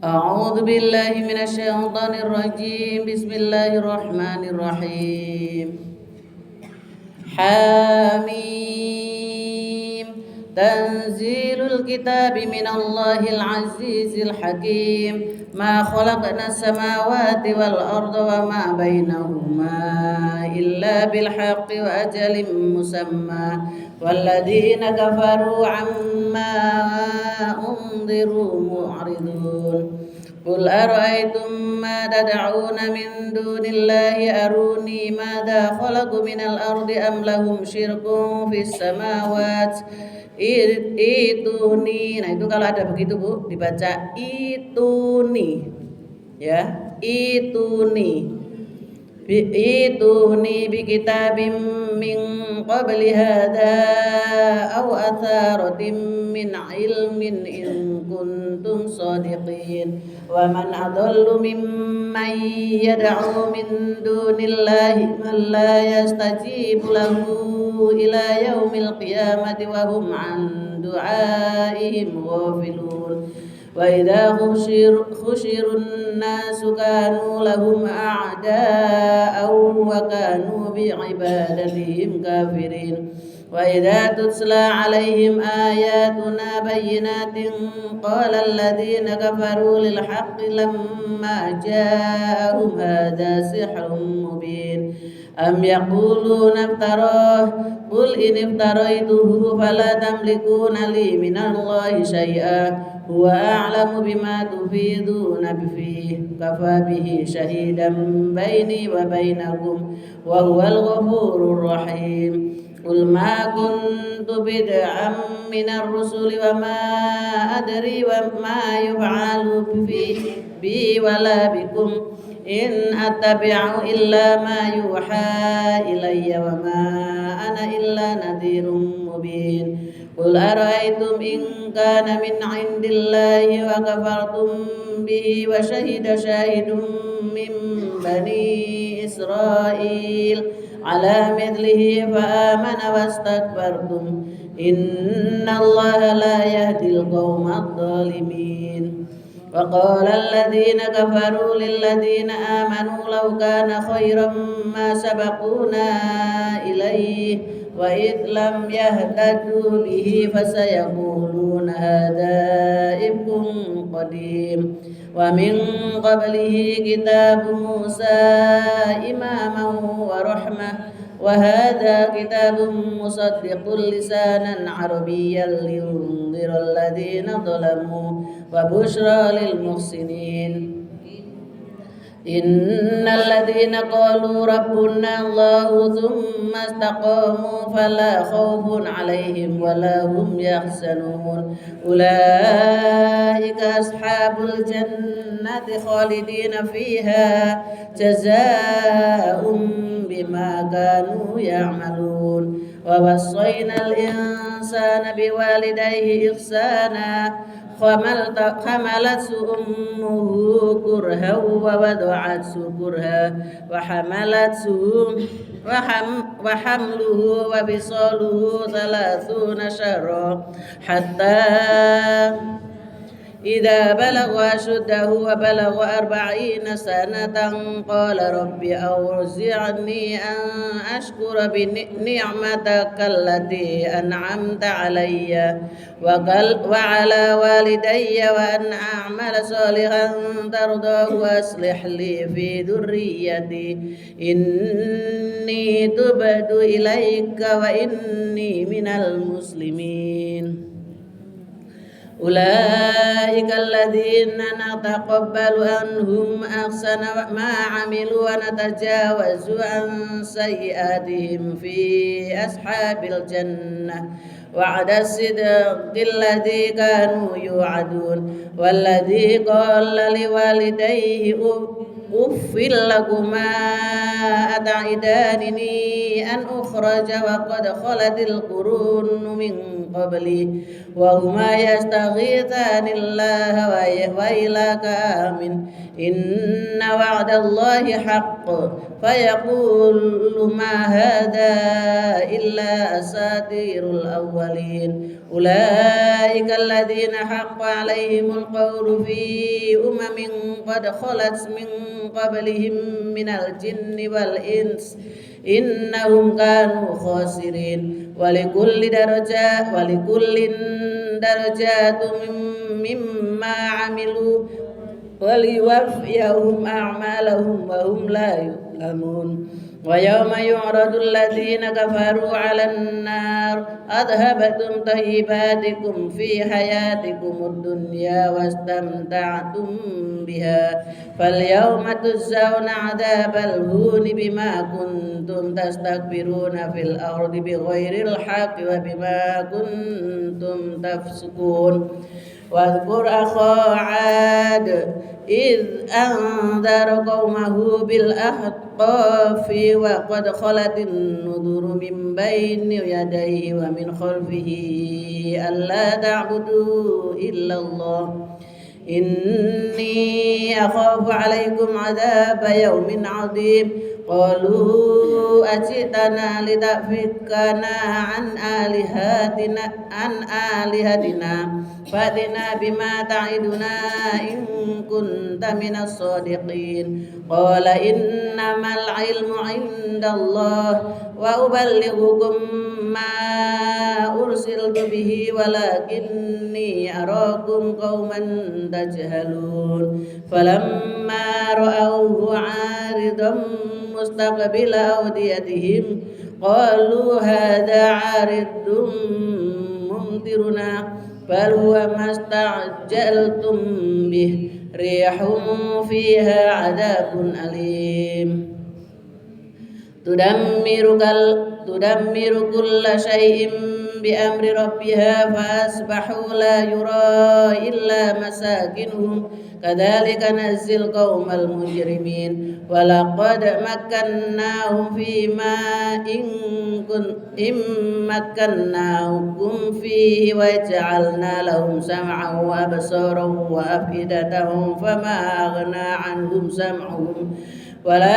أعوذ بالله من الشيطان الرجيم. بسم الله الرحمن الرحيم. حميم. تنزيل الكتاب من الله العزيز الحكيم. ما خلقنا السماوات والأرض وما بينهما إلا بالحق وأجل مسمى والذين كفروا عما أنذروا معرضون. قل أرأيتم ما تدعون من دون الله أروني ماذا خلقوا من الأرض أم لهم شرك في السماوات ituni. Nah itu kalau ada begitu Bu dibaca ituni ya, ituni bi kitabim min qabli hadha aw atharatin min ilmin in kuntum shadiqin. Wa man adallu mimman yad'u min dunillahi man la yastajibu lahu ila yaumil qiyamati wa hum an du'aihim ghafilun. Wa idza khushirun nasu kanu lahum a'da'aw wa kanu bi'ibadatihim kafirin. Wa idza tutla 'alaihim ayatuna bayyinatin qala alladhina kafaru lil haqqi lamma ja'ahum hadha sihrun mubin. Am yaquluna iftarah qul in iftaraituhu fala tamlikuna li minallahi syai'a huwa a'lamu bima tufiduna fihi kafa bihi shahidan baini wa bainakum wa huwal ghafurur rahim. Qul ma kuntu bid'an minar rusuli wa ma adri wa ma yuf'alu bi wala bikum in attabi'u illa ma yuha ilayya wa ma ana illa nadhirun mubin. Qul ara'aytum in kana min 'indillahi wa kafartum bihi wa shahida shahidun min bani Israil ala mithlihi fa amana wastakbartum innallaha la yahdil qawmadh dhalimin. وقال الذين كفروا للذين آمنوا لو كان خيرا ما سبقونا إليه وإذ لم يهتدوا به فسيقولون هذا إفك قديم ومن قبله كتاب موسى إماما ورحمة وهذا كتاب مصدق لسانا عربيا لينذر الذين ظلموا وبشرى للمحسنين. إن الذين قالوا ربنا الله ثم استقاموا فلا خوف عليهم ولا هم يحزنون أولئك أصحاب الجنة خالدين فيها جزاء بما كانوا يعملون. ووصينا الإنسان بوالديه إحسانا حملته أمه كرها ووضعته كرها وحمله وفصاله 30 شهرا حتى إذا بلغ أشده وبلغ 40 سنة قال رب أوزعني أن أشكر بنعمتك التي أنعمت علي وعلى والدي وأن أعمل صالحا ترضاه وأصلح لي في ذريتي إني تبت إليك وإني من المسلمين. أولئك الذين نتقبل عنهم أحسن ما عملوا ونتجاوز عن سيئاتهم في أصحاب الجنة وعد الصدق الذي كانوا يوعدون. والذي قال لوالديه أف لكما أتعدانني أن أخرج وقد خلت القرون من قبله وهما يستغيثان الله ويلك آمن إن وعد الله حق فيقول ما هذا إلا أساطير الأولين أولئك الذين حق عليهم القول في قد خلت من قبلهم من الجن والإنس إنهم كانوا خاسرين ولكل درجات مما عملوا وليوفيهم أعمالهم وهم لا يظلمون ويوم يعرض الذين كفروا على النار أذهبتم طيباتكم في حياتكم الدنيا واستمتعتم بها فاليوم تجزون عذاب الهون بما كنتم تستكبرون في الأرض بغير الحق وبما كنتم تفسقون واذكر أخا عاد إذ أنذر قومه بالأحقاف وقد خلت النذر من بين يديه ومن خلفه ألا تعبدوا إلا الله إني أخاف عليكم عذاب يوم عظيم قالوا أجئتنا لتأفكنا عن آلهتنا فأتنا بما تعدنا إن كنت من الصادقين قال إنما العلم عند الله وأبلغكم ما أرسلت به ولكني أراكم قوما تجهلون فلما رأوه عارضا مستقبل أوديتهم قالوا هذا عارض ممطرنا بل هو ما استعجلتم به ريح فيها عذاب أليم تدمر كل شيء بأمر ربها فأصبحوا لا يرى إلا مساكنهم كذلك نجزي القوم المجرمين ولقد مكناهم فيما إن مكناكم فيه وجعلنا لهم سمعا وأبصارا وأفئدة فما أغنى عنهم سمعهم ولا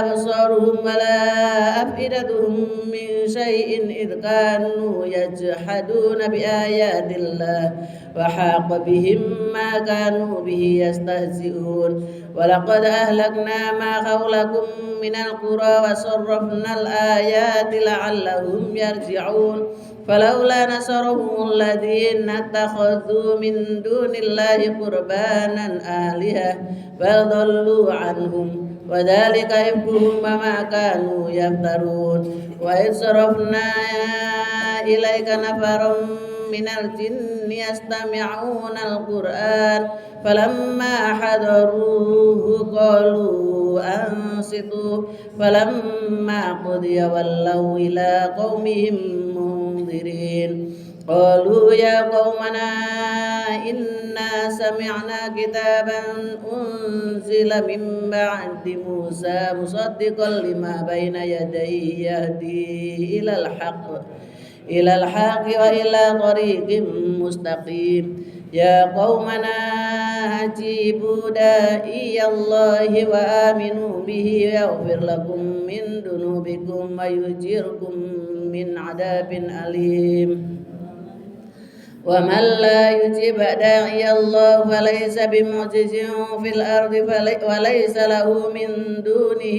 أبصارهم ولا أفئدتهم من شيء إذ كانوا يجحدون بآيات الله وحاق بهم ما كانوا به يستهزئون ولقد أهلكنا ما حولكم من القرى وصرفنا الآيات لعلهم يرجعون فلولا نصرهم الذين اتخذوا من دون الله قربانا آلهة بل ضلوا عنهم وذلك إفكهم وما كانوا يفترون وإذ صرفنا إليك نفرا من الجن يستمعون القرآن فلما حضروه قالوا أنصتوا فلما قضي ولوا إلى قومهم منذرين قالوا يا قومنا إنا سمعنا كتابا أنزل من بعد موسى مصدقا لما بين يديه يهدي إلى الحق وإلى طريق مستقيم يا قومنا أجيبوا داعي الله وآمنوا به يغفر لكم من ذنوبكم ويجيركم من عذاب أليم ومن لا يجب داعي الله فليس بمعجز في الأرض وليس له من دونه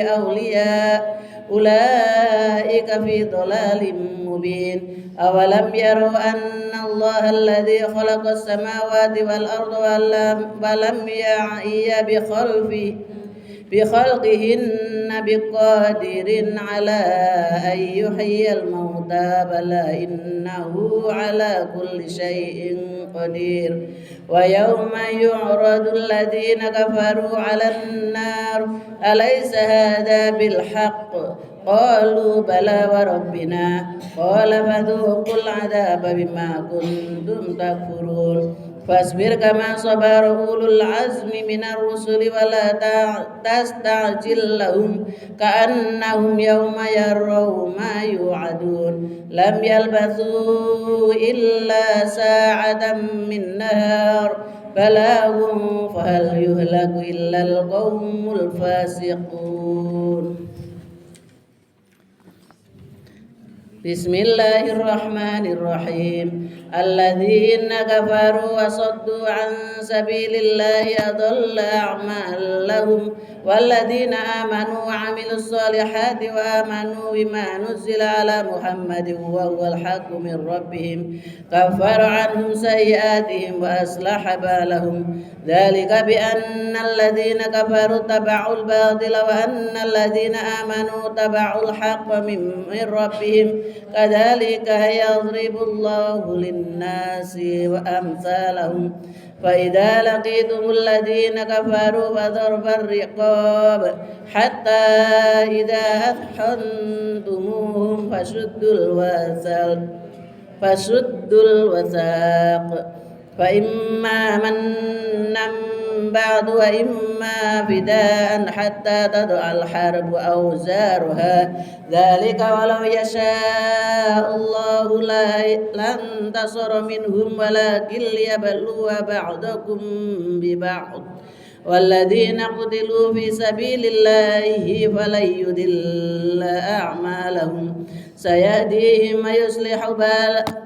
أولياء أولئك في ضلال مبين أولم يروا أن الله الذي خلق السماوات والأرض ولم يعي بخلقهن بقادر على أن يحيي الموتى بلى إنه على كل شيء قدير ويوم يعرض الذين كفروا على النار أليس هذا بالحق قالوا بلى وربنا قال فذوقوا العذاب بما كنتم تكفرون فاصبر كما صبر أولو العزم من الرسل ولا تستعجل لهم كأنهم يوم يروا ما يوعدون لم يلبثوا إلا ساعة من نهار بلاغ فهل يهلك إلا القوم الفاسقون. بسم الله الرحمن الرحيم الذين كفروا وصدوا عن سبيل الله أضل أعمالهم والذين آمنوا وعملوا الصالحات وآمنوا بما نزل على محمد وهو الحق من ربهم كفر عنهم سيئاتهم وأصلح بالهم ذلك بأن الذين كفروا اتبعوا الباطل وأن الذين آمنوا اتبعوا الحق من ربهم كذلك يضرب الله للناس وأمثالهم فإذا لقيتم الذين كفروا فضرب الرقاب حتى إذا أثخنتموهم فشدوا الوثاق فإما منا بعد وإما فداء حتى تضع الحرب أوزارها ذلك ولو يشاء الله لانتصر منهم ولكن ليبلو بعضكم ببعض والذين قتلوا في سبيل الله فلن يضل أعمالهم سيهديهم ويصلح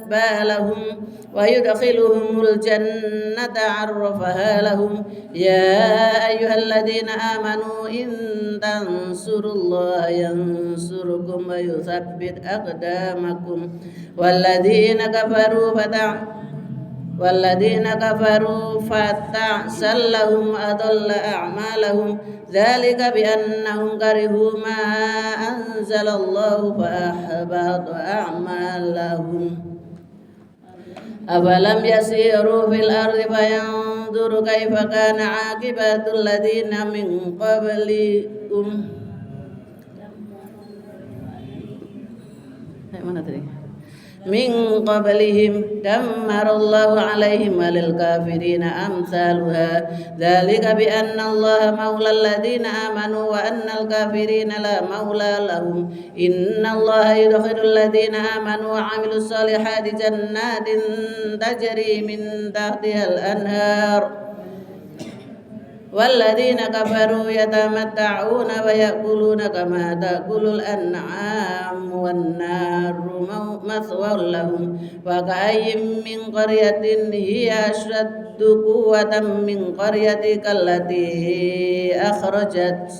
بالهم ويدخلهم الجنة عرفها لهم يا أيها الذين آمنوا إن تنصروا الله ينصركم ويثبت أقدامكم والذين كفروا فتعسا لهم أضل أعمالهم ذلك بأنهم كرهوا ما أنزل الله فأحبط أعمالهم أفلم يسيروا في الأرض فينظروا كيف كان عاقبة الذين من قبلهم دمر الله عليهم وللكافرين أمثالها ذلك بأن الله مولى الذين آمنوا وأن الكافرين لا مولى لهم إن الله يدخل الذين آمنوا وعملوا الصالحات جنات تجري من تحتها الأنهار والذين كفروا يتمتعون ويأكلون كما تأكل الأنعام والنار مثوى لهم وكأي من قرية هي أشد قوة من قريتك التي أخرجت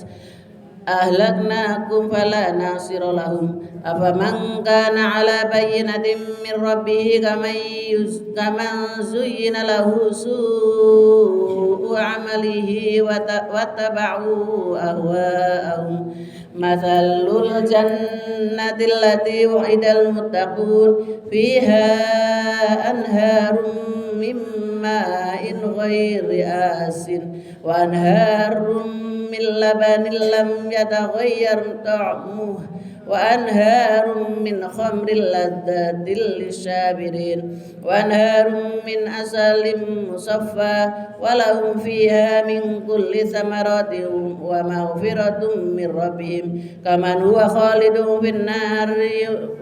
أهلكناكم فلا ناصر لهم أفمن كان على بينة من ربه كمن زين له سوء عمله واتبعوا أهواءهم مثل الجنة التي وعد المتقون فيها أنهار من ماء غير آسن وأنهار من لبن لم يتغير طعمه وأنهار من خمر لذة للشاربين وأنهار من عسل مصفى ولهم فيها من كل ثمرات ومغفرة من ربهم كمن هو خالد في النار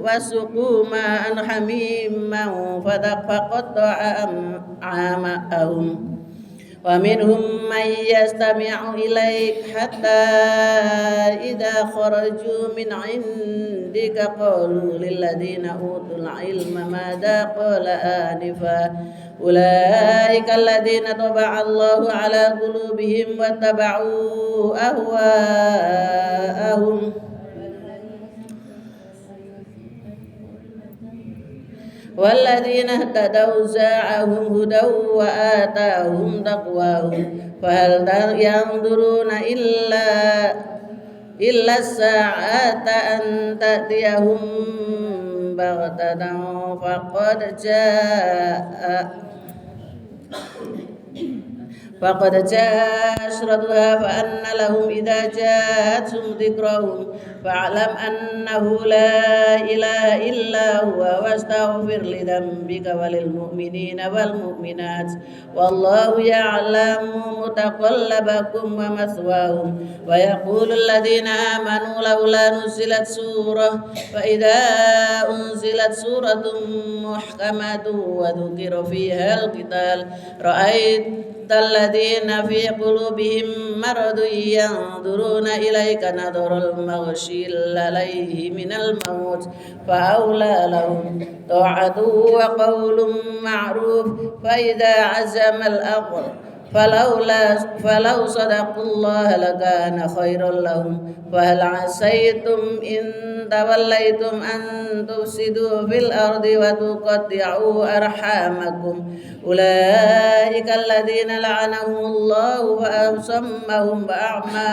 وسقوا ماء حميما فقطع أمعاءهم ومنهم من يستمع إليك حتى إذا خرجوا من عندك قالوا للذين أوتوا العلم ماذا قال آنفا أولئك الذين طبع الله على قلوبهم واتبعوا أهواءهم والذين اهتدوا زادهم هدى وآتاهم تقواهم فهل ينظرون إلا الساعة أن تأتيهم بغتة فقد جاء أشرتها فأن لهم إذا جاءتهم ذكرهم فاعلم أنه لا إله إلا هو واستغفر لذنبك وللمؤمنين والمؤمنات والله يعلم متقلبكم ومثواهم. ويقول الذين آمنوا لولا نزلت سورة فإذا أنزلت سورة محكمة وذكر فيها القتال رأيت الذين في قلوبهم مرض ينظرون إليك نظر المغشي عليه من الموت فأولى لهم طاعة وقول معروف فإذا عزم الأمر فلو صدقوا الله لكان خيرا لهم. فهل عسيتم إن توليتم أن تفسدوا في الأرض وتقطعوا أرحامكم أولئك الذين لعنهم الله فأصمهم وأعمى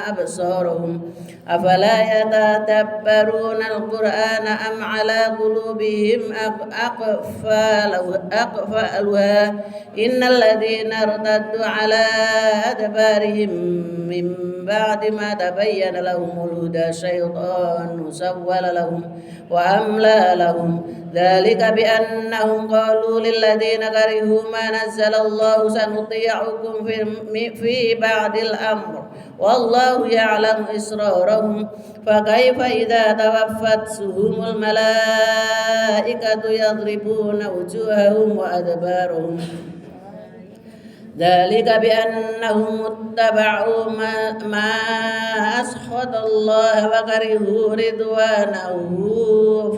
أبصارهم أفلا يتدبرون القرآن أم على قلوبهم أقفالها إن الذين ارتدوا على أدبارهم من بعد ما تبين لهم الهدى شيطان سول لهم وأملى لهم ذلك بأنهم قالوا للذين كرهوا ما نزل الله سنطيعكم في بعض الأمر والله يعلم إسرارهم فكيف إذا توفتهم الملائكة يضربون وجوههم وأدبارهم ذلك بأنهم اتبعوا ما أسخط الله وكرهوا رضوانه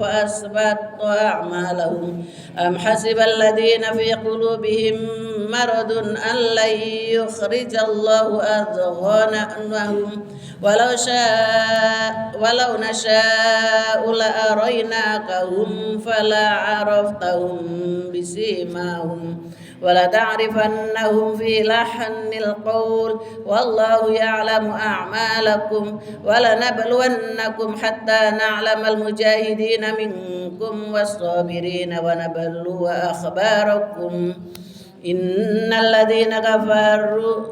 فأحبط أعمالهم. أم حسب الذين في قلوبهم مرض أن لن يخرج الله أضغانهم ولو نشاء لأريناكهم فلا عرفتهم بسيماهم ولتعرفنهم في لحن القول والله يعلم أعمالكم ولنبلونكم حتى نعلم المجاهدين منكم والصابرين ونبلو أخباركم. إن الذين كفروا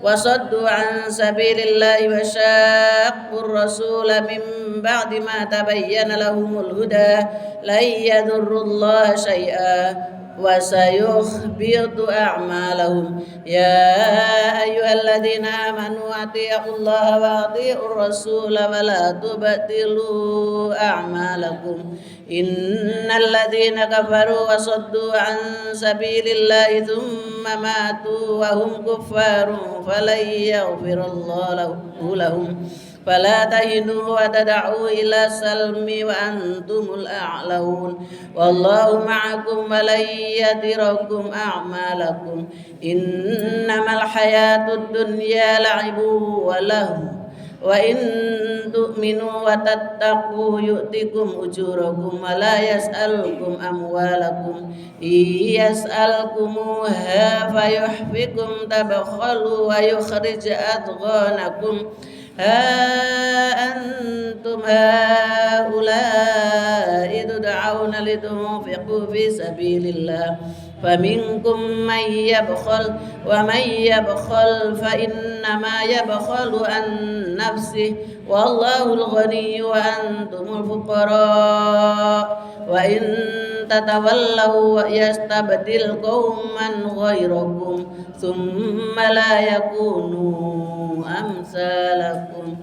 وصدوا عن سبيل الله وشاقوا الرسول من بعد ما تبين لهم الهدى لن يضروا الله شيئا وسيحبط أعمالهم. يا أيها الذين آمنوا أطيعوا الله وأطيعوا الرسول ولا تبطلوا أعمالكم. إن الذين كفروا وصدوا عن سبيل الله ثم ماتوا وهم كفار فلن يغفر الله لهم فلا تهنوا وتدعوا إلى السلم وأنتم الأعلون والله معكم ولن يتركم أعمالكم. إنما الحياة الدنيا لعب ولهو وإن تؤمنوا وتتقوا يؤتكم أجوركم ولا يسألكم أموالكم إن يسألكموها فيحفكم تبخلوا ويخرج أضغانكم. ها أنتم هؤلاء تدعون لتنفقوا في سبيل الله فمنكم من يبخل ومن يبخل فإنما يبخل عن نفسه والله الغني وأنتم الفقراء وإن تتولوا يستبدل قوما غيركم ثم لا يكونوا أمثالكم.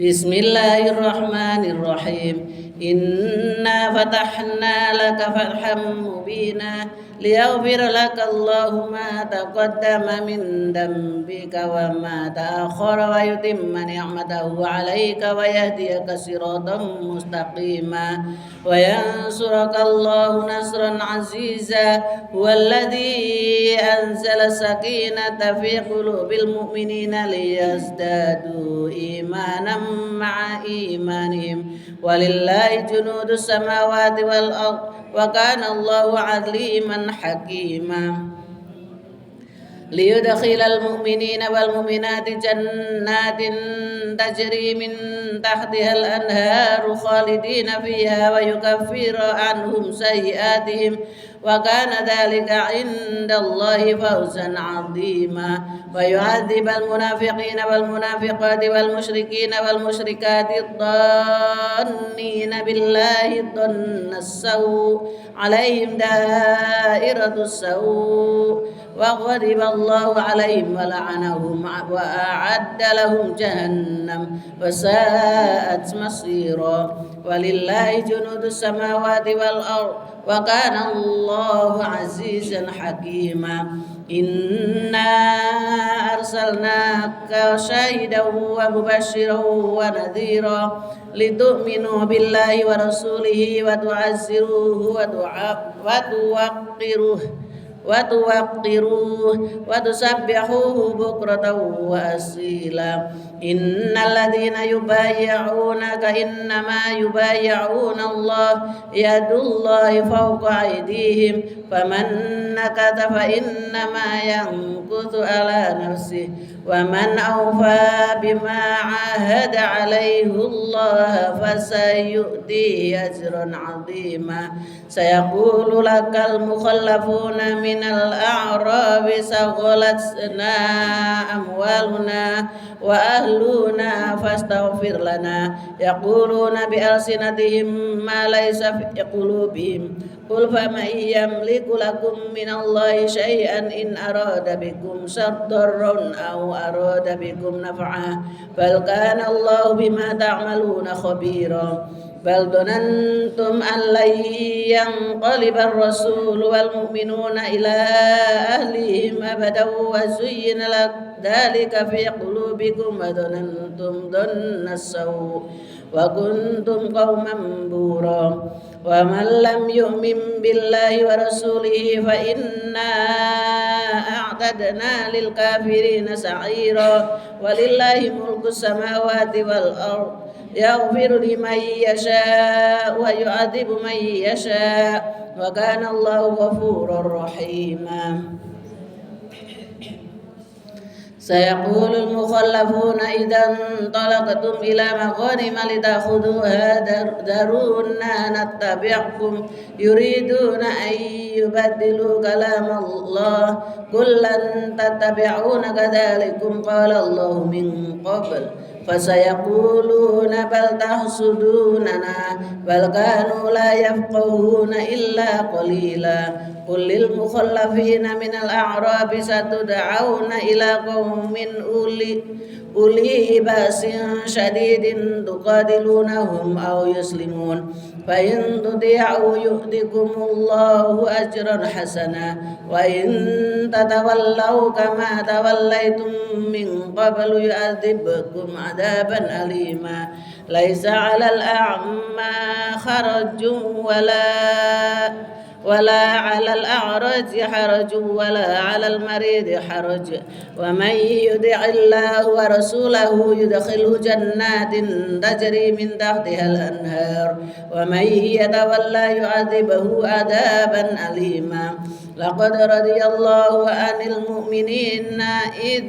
بسم الله الرحمن الرحيم. إنا فتحنا لك فتحا مبينا ليغفر لك الله ما تقدم من ذنبك وما تأخر ويتم نعمته عليك ويهديك صراطا مستقيما وينصرك الله نصرا عزيزا هو الذي أنزل السكينة في قلوب المؤمنين ليزدادوا إيمانا مع إيمانهم ولله جنود السماوات والأرض وكان الله عليما حكيما. ليدخل المؤمنين والمؤمنات جنات تجري من تحتها الأنهار خالدين فيها ويكفر عنهم سيئاتهم وكان ذلك عند الله فوزا عظيما ويعذب المنافقين والمنافقات والمشركين والمشركات الظانين بالله ظن السوء عليهم دائرة السوء وغضب الله عليهم ولعنهم وأعد لهم جهنم وساءت مصيرا ولله جنود السماوات والأرض وكان الله عزيزا حكيما إنا أرسلناك شاهدا ومبشرا ونذيرا لتؤمنوا بالله ورسوله وتعزروه وتوقروه وتسبحوه بكرة وأصيلا إن الذين يبايعونك إنما يبايعون الله يد الله فوق أيديهم فمن نكث فإنما ينكث على نفسه ومن أوفى بما عاهد عليه الله فسيؤتيه أجرا عظيما سيقول لك المخلفون من الأعراب شغلتنا أموالنا وأهلنا فاستغفر لنا يقولون بألسنتهم ما ليس في قلوبهم قل فمن يملك لكم من الله شيئا إن أراد بكم ضرا أو أراد بكم نفعا بل كان الله بما تعملون خبيرا بل ظننتم أن لن ينقلب الرسول والمؤمنون إلى أهلهم أبدا وزين ذلك في قلوبكم وظننتم ظن السوء وكنتم قوما بورا ومن لم يؤمن بالله ورسوله فإنا أعتدنا للكافرين سعيرا ولله ملك السماوات والأرض يغفر لمن يشاء ويعذب من يشاء وكان الله غفورا رحيما سيقول المخلفون إذا انطلقتم إلى مغانم لتأخذوها ذرونا نتبعكم يريدون أن يبدلوا كلام الله قل لن تتبعون كذلكم قال الله من قبل فسيقولون بل تحسدوننا بل كانوا لا يفقهون إلا قليلا قل للمخلفين من الأعراب ستدعون إلى قوم أولي بأس شديد تقاتلونهم أو يسلمون فإن تطيعوا يؤتكم الله أجرا حسنا وإن تتولوا كما توليتم من قبل يعذبكم عذابا أليما ليس على الأعمى حرج ولا على الأعرج حرج ولا على المريض حرج ومن يطع الله ورسوله يدخله جنات تجري من تحتها الأنهار ومن يتولى يعذبه عذابا أليما لقد رضي الله عن المؤمنين إذ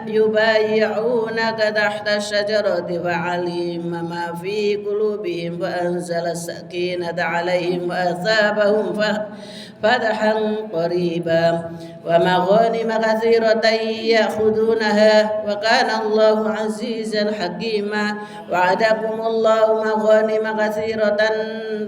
يبايعونك تحت الشجرة فعلم ما في قلوبهم وأنزل السكينة عليهم وأثابهم فتحا قريبا ومغانم كثيرة يأخذونها وكان الله عزيزا حكيما وعدكم الله مغانم كثيرة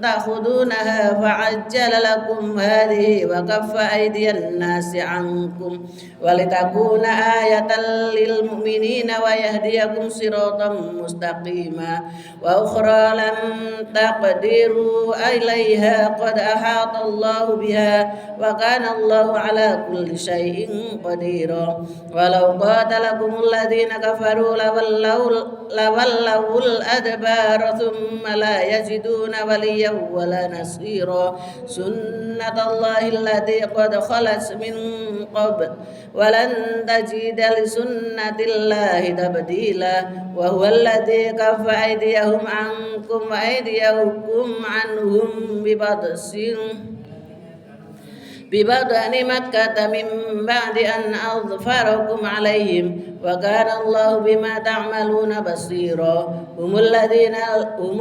تأخذونها فعجل لكم هذه وكف أيدي الناس عنكم ولتكون آية للمؤمنين ويهديكم صراطا مستقيما وأخرى لم تقدروا إليها قد أحاط الله بها وكان الله على كل شيء قديرا ولو قاتلكم الذين كفروا لولوا الأدبار ثم لا يجدون وليا ولا نصيرا سنة الله التي قد خلت من قبل ولن تجد لسنة الله تبديلا وهو الذي كف أيديهم عنكم وأيديكم عنهم ببطش ببطن مكة من بعد أن أظفركم عليهم وكان الله بما تعملون بصيرا هم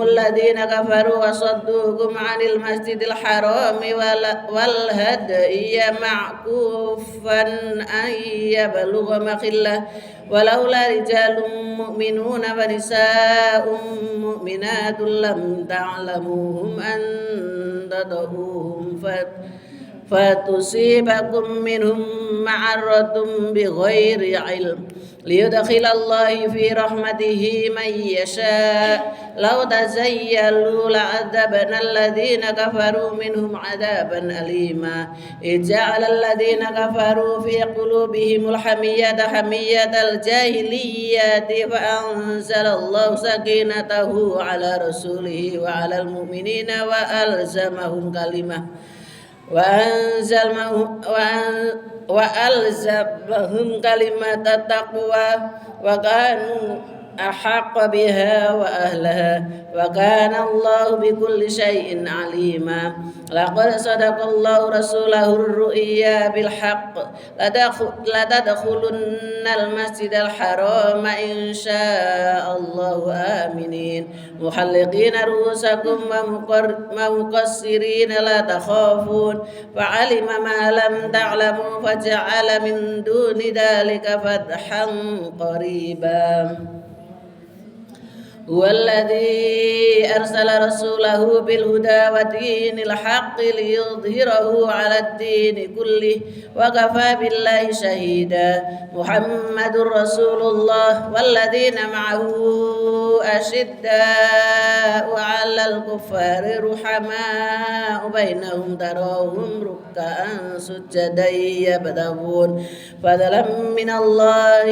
الذين كفروا وصدوكم عن المسجد الحرام والهدي معكوفا أن يبلغ محله ولولا رجال مؤمنون ونساء مؤمنات لم تعلموهم أن تطؤوهم فتصيبكم منهم معرة بغير علم ليدخل الله في رحمته من يشاء لو تزيلوا لعذبنا الذين كفروا منهم عذابا أليما إذ جعل الذين كفروا في قلوبهم حمية الجاهلية فأنزل الله سكينته على رسوله وعلى المؤمنين وألزمهم كلمة التقوى وكانوا أحق بها وأهلها وكان الله بكل شيء عليما لقد صدق الله رسوله الرؤيا بالحق لتدخلن المسجد الحرام إن شاء الله آمنين محلقين رؤوسكم ومقصرين لا تخافون فعلم ما لم تعلموا فجعل من دون ذلك فتحا قريبا هو الذي أرسل رسوله بالهدى ودين الحق ليظهره على الدين كله وكفى بالله شهيدا محمد رسول الله والذين معه أشداء على الكفار رحماء بينهم تراهم ركعا سجدا يبتغون فضلا من الله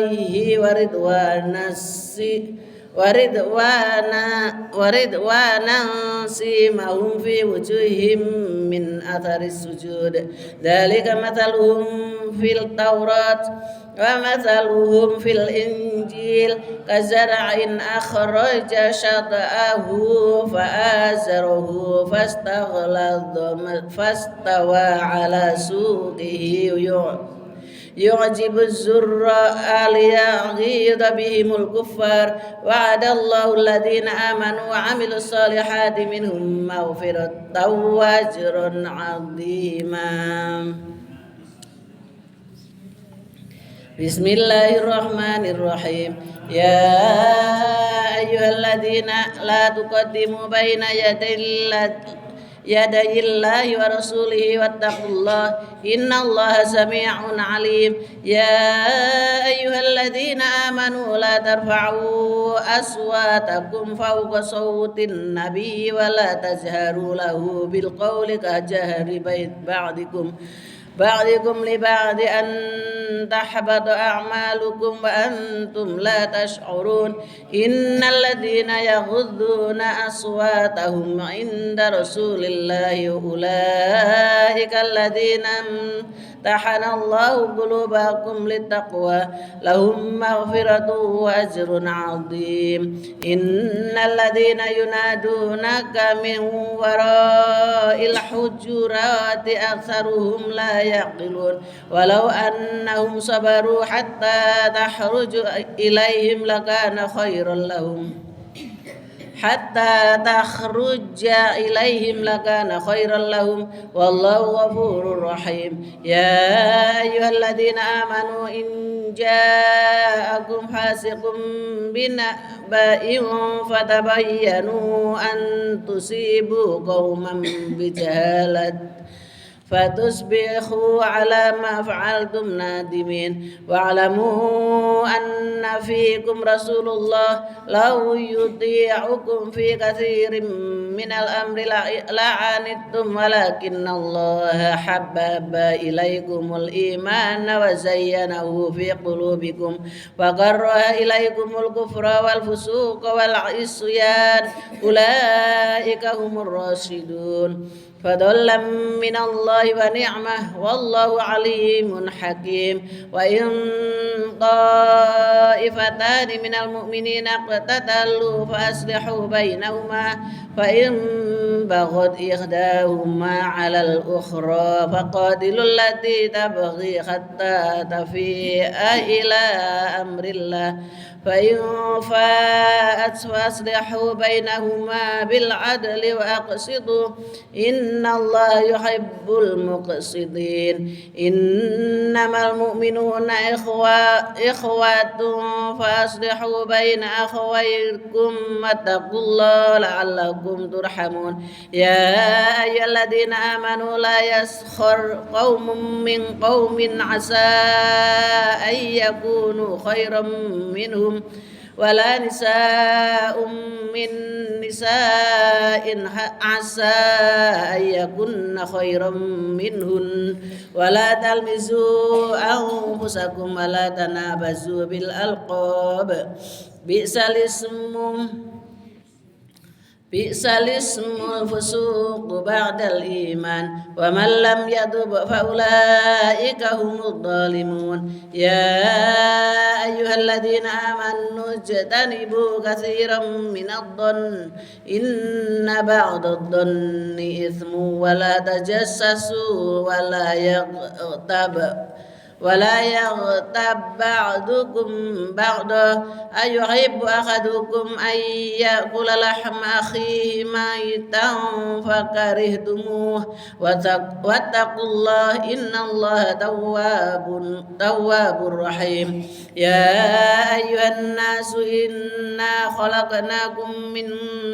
ورضوانا سيماهم في وجوههم من أثر السجود ذلك مثلهم في التوراة ومثلهم في الإنجيل كزرع أخرج شطأه فآزره فاستوى على سوقه يعجب الزراء ليغيظ بهم الكفار وعد الله الذين آمنوا وعملوا الصالحات منهم مغفرة وأجرا عظيما بسم الله الرحمن الرحيم يا أيها الذين لا تقدموا بين يدي الله ورسوله واتقوا الله إن الله سميع عليم يا أيها الذين آمنوا لا ترفعوا أصواتكم فوق صوت النبي ولا تجهروا له بالقول كجهر بعضكم لبعض أن تحبط أعمالكم وأنتم لا تشعرون إن الذين يغضون أصواتهم عند رسول الله أولئك الذين امتحن الله قلوبكم للتقوى لهم مغفرة وأجر عظيم إن الذين ينادونك من وراء الحجرات أكثرهم لا يعقلون ولو أنهم صبروا حتى تخرج إليهم لكان خيرا لهم والله غفور رحيم يا أيها الذين آمنوا إن جاءكم فاسق بنبأ فتبينوا أن تصيبوا قوما بجهالة فتصبحوا على ما فعلتم نادمين واعلموا أن فيكم رسول الله لو يطيعكم في كثير من الأمر لعنتم ولكن الله حبب إليكم الإيمان وزينه في قلوبكم وكره إليكم الكفر والفسوق والعصيان أولئك هم الراشدون فضلا من الله ونعمة والله عليم حكيم وإن طائفتان من المؤمنين اقتتلوا فأصلحوا بينهما فإن بغت إحداهما على الأخرى فقاتلوا التي تبغي حتى تفيء إلى أمر الله فإن فاءت فأصلحوا بينهما بالعدل وأقسطوا إن الله يحب المقسطين إنما المؤمنون إخوة فأصلحوا بين أخويكم واتقوا الله لعلكم ترحمون يا أيها الذين آمنوا لا يسخر قوم من قوم عسى أن يكونوا خيرا منهم ولا نساء من نساء عسى أن يكن خيرا منهن ولا تلمزوا أنفسكم ولا تنابزوا بالألقاب بئس الاسم الفسوق بعد الإيمان ومن لم يتب فأولئك هم الظالمون يا أيها الذين آمنوا اجتنبوا كثيرا من الظن إن بعض الظن إثم ولا تجسسوا ولا يغتب بعضكم بعضا أيحب أحدكم أن يأكل لحم أخيه ميتا فكرهتموه واتقوا الله إن الله تواب رحيم يا أيها الناس إنا خلقناكم من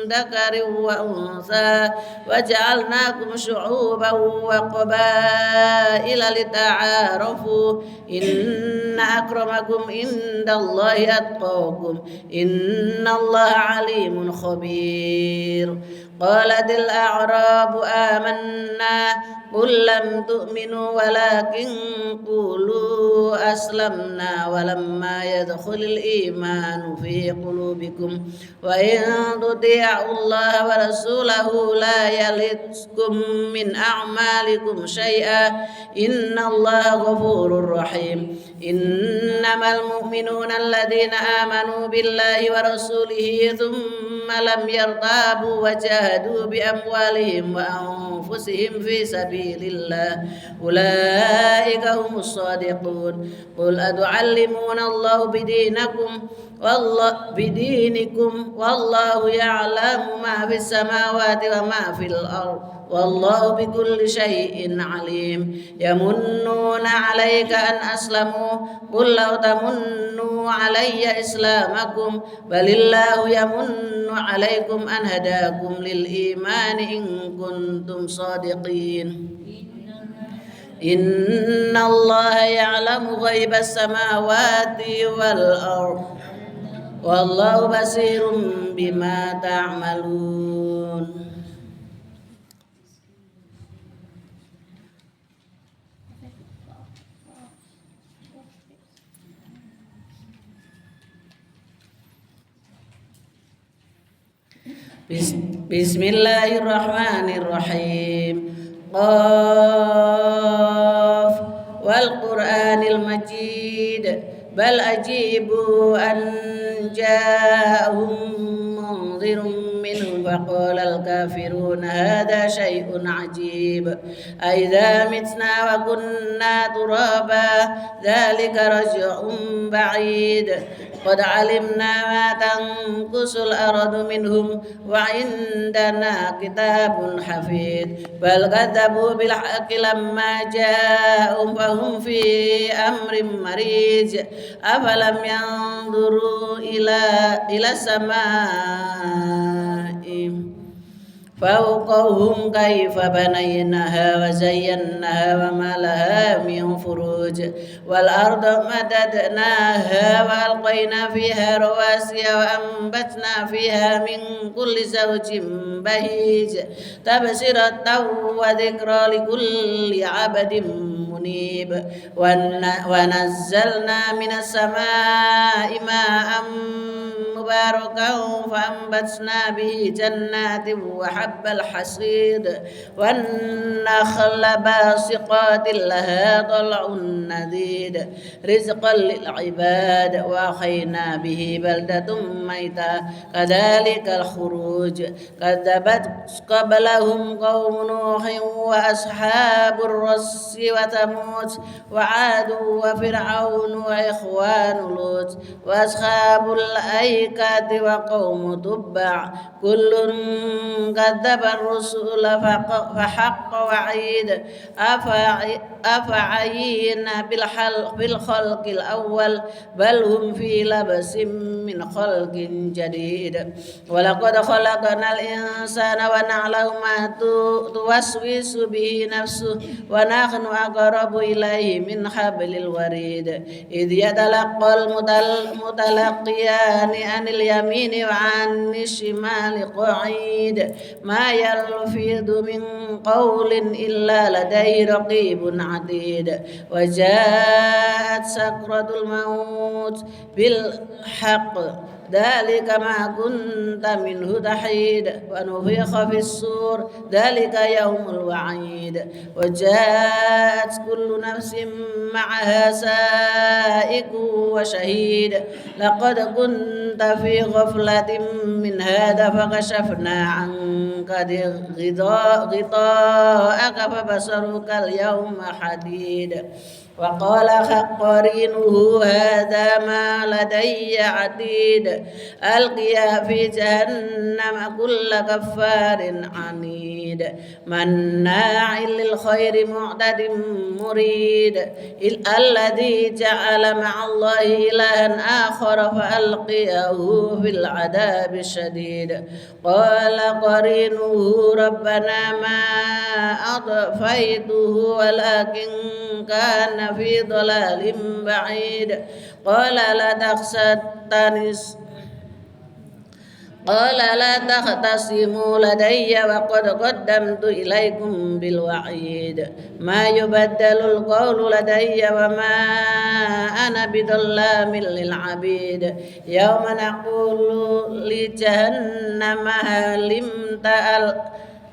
ذكر وأنثى وجعلناكم شعوبا وقبائل لتعارفوا إن أكرمكم عند الله أتقاكم إن الله عليم خبير قالت الأعراب آمنا قل لم تؤمنوا ولكن قولوا أسلمنا ولما يدخل الإيمان في قلوبكم وإن تطيعوا الله ورسوله لا يلتكم من أعمالكم شيئا إن الله غفور رحيم إنما المؤمنون الذين آمنوا بالله ورسوله ثم لم يرتابوا وجاهدوا بأموالهم وأنفسهم في سبيل الله أولئك هم الصادقون قل أتعلمون الله بدينكم والله يعلم ما في السماوات وما في الأرض والله بكل شيء عليم يمنون عليك أن أسلموا قل لو تمنوا علي إسلامكم بل الله يمن عليكم أن هداكم للإيمان إن كنتم صادقين إن الله يعلم غيب السماوات والأرض والله بصير بما تعملون بسم الله الرحمن الرحيم قاف والقرآن المجيد بل أجيبوا أن جاءهم منذر منهم فقال الكافرون هذا شيء عجيب أئذا متنا وكنا ترابا ذلك رجع بعيد قد علمنا ما تنقص الأرض منهم وعندنا كتاب حفيظ بل كذبوا بالحق لما جاءهم فهم في أمر مريج أفلم ينظروا إلى السماء فوقهم كيف بنيناها وزيناها وما لها من فروج والأرض مددناها وألقينا فيها رواسي وأنبتنا فيها من كل زوج بهيج تبصرة وذكرى لكل عبد منيب ونزلنا من السماء ماء مباركا فأنبتنا به جنات وحب الحصيد والنخل باسقات لها طلع نضيد رزقا للعباد وأحيينا به بلدة ميتا كذلك الخروج كذبت قبلهم قوم نوح وأصحاب الرس وثمود وعاد وفرعون وإخوان لوط وأصحاب الأيكة وقوم تبع كل كذب الرسل فحق وعيد أفعينا بالخلق الأول بل هم في لبس من خلق جديد ولقد خلقنا الإنسان ونعلم ما توسوس به نفسه ونحن أقرب إليه من حبل الوريد إذ يتلقى المتلقيان عن اليمين وعن الشمال قعيد ما يلفظ من قول إلا لديه رقيب عتيد وجاءت سكرة الموت بالحق ذلك ما كنت منه تحيد ونفخ في الصور ذلك يوم الوعيد وجاءت كل نفس معها سائق وشهيد لقد كنت في غفلة من هذا فكشفنا عنك غطاءك فبصرك اليوم حديد وقال قرينه هذا ما لدي عتيد ألقيا في جهنم كل كفار عنيد مناع للخير معتد مريد الذي جعل مع الله إلها آخر فألقيه في العذاب الشديد قال قرينه ربنا ما أطفيته ولكن كان في ضلال بعيد قال لا تختصموا لدي وقد قدمت إليكم بالوعيد ما يبدل القول لدي وما أنا بظلام للعبيد يوم نقول لجهنم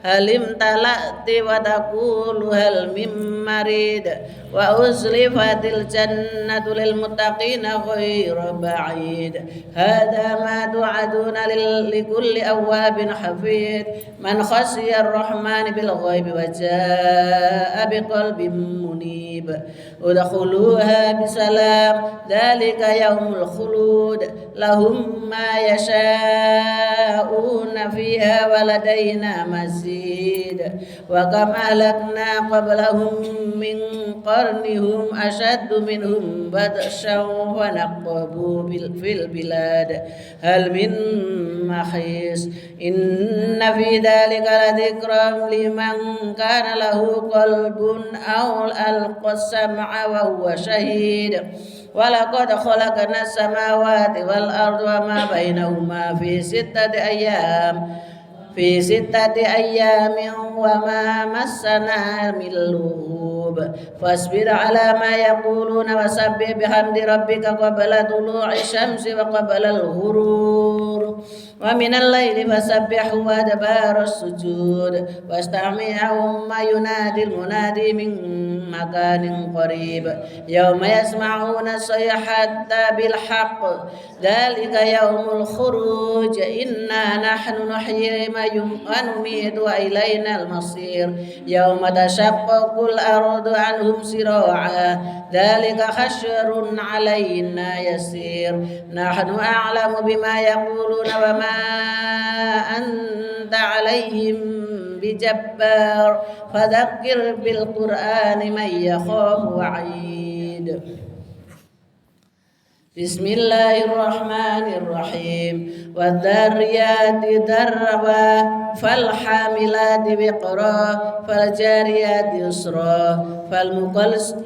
هل امتلأت وتقول هل من مريد وأزلفت الجنة للمتقين غير بعيد هذا ما توعدون لكل أواب حفيظ من خشي الرحمن بالغيب وجاء بقلب منيب ادخلوها بسلام ذلك يوم الخلود لهم ما يشاءون فيها ولدينا مزيد وكم أهلكنا قبلهم من قرن هم أشد منهم بطشا ونقبوا في البلاد هل من محيص إن في ذلك لذكرى لمن كان له قلب أو ألقى السمع وهو شهيد ولقد خلقنا السماوات والأرض وما بينهما في ستة أيام وما مسنا من لغوب فاصبر على ما يقولون وسبح بحمد ربك قبل طلوع الشمس وقبل الغروب ومن الليل فسبحه وأدبار السجود واستمع يوم ينادي المنادي من مكان قريب يوم يسمعون الصيحة بالحق ذلك يوم الخروج إنا نحن نحيي ونميت وإلينا المصير يوم تشقق الأرض عنهم سراعا ذلك حشر علينا يسير نحن أعلم بما يقولون وما أنت عليهم بجبار فذكر بالقرآن من يخاف وعيد بسم الله الرحمن الرحيم والذاريات ذروا فالحاملات وقرا فالجاريات يسرا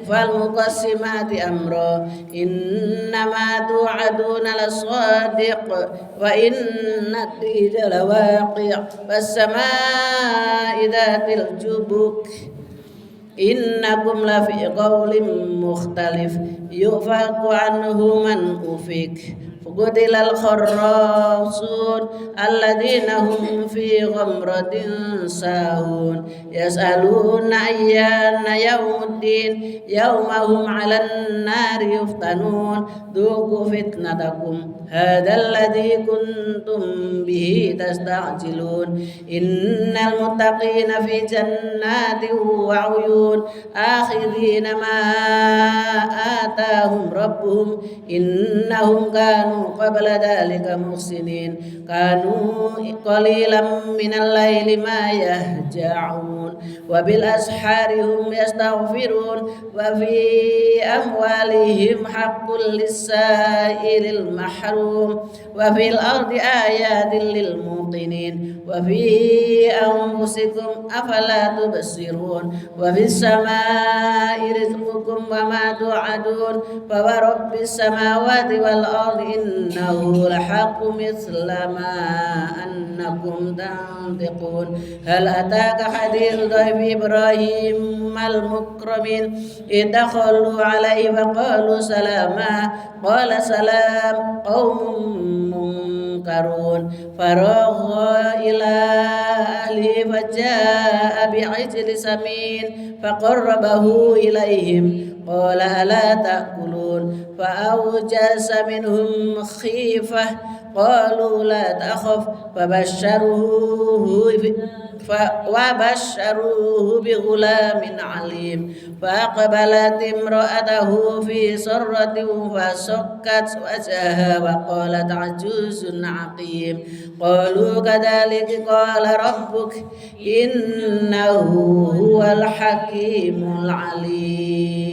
فالمقسمات أمرا إنما توعدون لصادق وإن الدين لواقع والسماء ذات الجبك إنكم لفي قول مختلف يؤفك عنه من أفك قتل الخراصون الذين هم في غمرة ساهون يسألون أيان يوم الدين يوم هم على النار يفتنون ذوقوا فتنتكم هذا الذي كنتم به تستعجلون إن المتقين في جنات وعيون آخذين ما آتاهم ربهم إنهم كانوا قبل ذلك محسنين كانوا قليلا من الليل ما يهجعون وبالأسحار هم يستغفرون وفي أموالهم حق للسائل المحروم وفي الأرض آيات للموقنين وفي أنفسكم أفلا تبصرون وفي السماء رزقكم وما توعدون فورب السماوات والأرض إنه لحق مثل ما أنكم تنطقون هل أتاك حديث ضيف إبراهيم المكرمين إذ دخلوا عليه فقالوا سلاما قال سلام قوم منكرون فراغ إلى أهله فجاء بعجل سمين فقربه إليهم قال ألا تأكلون فأوجس منهم خيفة قالوا لا تخف وبشروه بغلام عليم فأقبلت امرأته في سرة فسكت وجهها وقالت عجوز عقيم قالوا كذلك قال ربك إنه هو الحكيم العليم